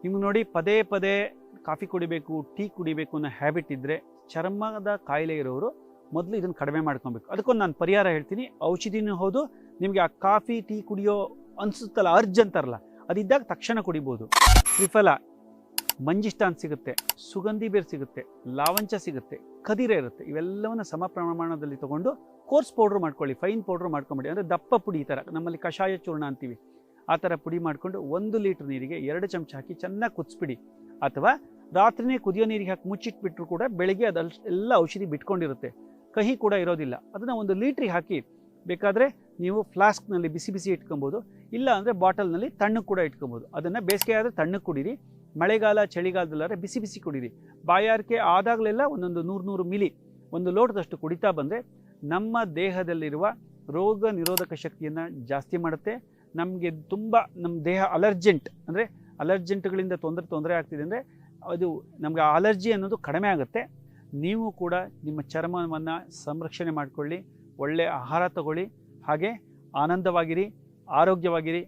ನಿಮ್ಗೆ ನೋಡಿ ಪದೇ ಪದೇ ಕಾಫಿ ಕುಡಿಬೇಕು, ಟೀ ಕುಡಿಬೇಕು ಅನ್ನೋ ಹ್ಯಾಬಿಟ್ ಇದ್ದರೆ, ಚರ್ಮದ ಕಾಯಿಲೆ ಇರೋರು ಮೊದಲು ಇದನ್ನು ಕಡಿಮೆ ಮಾಡ್ಕೊಬೇಕು. ಅದಕ್ಕೊಂದು ನಾನು ಪರಿಹಾರ ಹೇಳ್ತೀನಿ. ಔಷಧಿನೂ ಹೌದು, ನಿಮಗೆ ಆ ಕಾಫಿ ಟೀ ಕುಡಿಯೋ ಅನಿಸುತ್ತಲ್ಲ, ಅರ್ಜ್ ಅಂತಾರಲ್ಲ, ಅದಿದ್ದಾಗ ತಕ್ಷಣ ಕುಡಿಬೋದು. ತ್ರಿಫಲ, ಮಂಜಿಷ್ಟ ಅಂತ ಸಿಗುತ್ತೆ, ಸುಗಂಧಿ ಬೇರು ಸಿಗುತ್ತೆ, ಲಾವಂಚ ಸಿಗುತ್ತೆ, ಖದಿರ ಇರುತ್ತೆ. ಇವೆಲ್ಲವನ್ನು ಸಮ ಪ್ರಮಾಣದಲ್ಲಿ ತೊಗೊಂಡು ಕೋರ್ಸ್ ಪೌಡ್ರ್ ಮಾಡ್ಕೊಳ್ಳಿ, ಫೈನ್ ಪೌಡ್ರ್ ಮಾಡ್ಕೊಂಬಿಡಿ. ಅಂದರೆ ದಪ್ಪ ಪುಡಿ, ಈ ಥರ ನಮ್ಮಲ್ಲಿ ಕಷಾಯ ಚೂರ್ಣ ಅಂತೀವಿ, ಆ ಥರ ಪುಡಿ ಮಾಡಿಕೊಂಡು 1 ಲೀಟ್ರ್ ನೀರಿಗೆ 2 ಚಮಚ ಹಾಕಿ ಚೆನ್ನಾಗಿ ಕುದಿಸ್ಬಿಡಿ. ಅಥವಾ ರಾತ್ರಿನೇ ಕುದಿಯೋ ನೀರಿಗೆ ಹಾಕಿ ಮುಚ್ಚಿಟ್ಬಿಟ್ರು ಕೂಡ ಬೆಳಿಗ್ಗೆ ಎಲ್ಲ ಔಷಧಿ ಬಿಟ್ಕೊಂಡಿರುತ್ತೆ, ಕಹಿ ಕೂಡ ಇರೋದಿಲ್ಲ. ಅದನ್ನು 1 ಲೀಟ್ರಿಗೆ ಹಾಕಿ ಬೇಕಾದರೆ ನೀವು ಫ್ಲಾಸ್ಕ್ನಲ್ಲಿ ಬಿಸಿ ಬಿಸಿ ಇಟ್ಕೊಬೋದು, ಇಲ್ಲ ಅಂದರೆ ಬಾಟಲ್ನಲ್ಲಿ ತಣ್ಣಗೆ ಕೂಡ ಇಟ್ಕೊಬೋದು. ಅದನ್ನು ಬೇಸಿಗೆ ಆದರೆ ತಣ್ಣಗೆ ಕುಡೀರಿ, ಮಳೆಗಾಲ ಚಳಿಗಾಲದಲ್ಲಾದರೆ ಬಿಸಿ ಬಿಸಿ ಕುಡೀರಿ. ಬಾಯಾರಿಕೆ ಆದಾಗಲೆಲ್ಲ 100 ಮಿಲಿ 1 ಲೋಟದಷ್ಟು ಕುಡಿತಾ ಬಂದರೆ ನಮ್ಮ ದೇಹದಲ್ಲಿರುವ ರೋಗ ನಿರೋಧಕ ಶಕ್ತಿಯನ್ನು ಜಾಸ್ತಿ ಮಾಡುತ್ತೆ. ನಮಗೆ ತುಂಬ ನಮ್ಮ ದೇಹ ಅಲರ್ಜೆಂಟ್ಗಳಿಂದ ತೊಂದರೆ ಆಗ್ತಿದೆ ಅಂದರೆ ಅದು ನಮಗೆ ಅಲರ್ಜಿ ಅನ್ನೋದು ಕಡಿಮೆ ಆಗುತ್ತೆ. ನೀವು ಕೂಡ ನಿಮ್ಮ ಚರ್ಮವನ್ನು ಸಂರಕ್ಷಣೆ ಮಾಡಿಕೊಳ್ಳಿ, ಒಳ್ಳೆಯ ಆಹಾರ ತಗೊಳ್ಳಿ, ಹಾಗೆ ಆನಂದವಾಗಿರಿ, ಆರೋಗ್ಯವಾಗಿರಿ.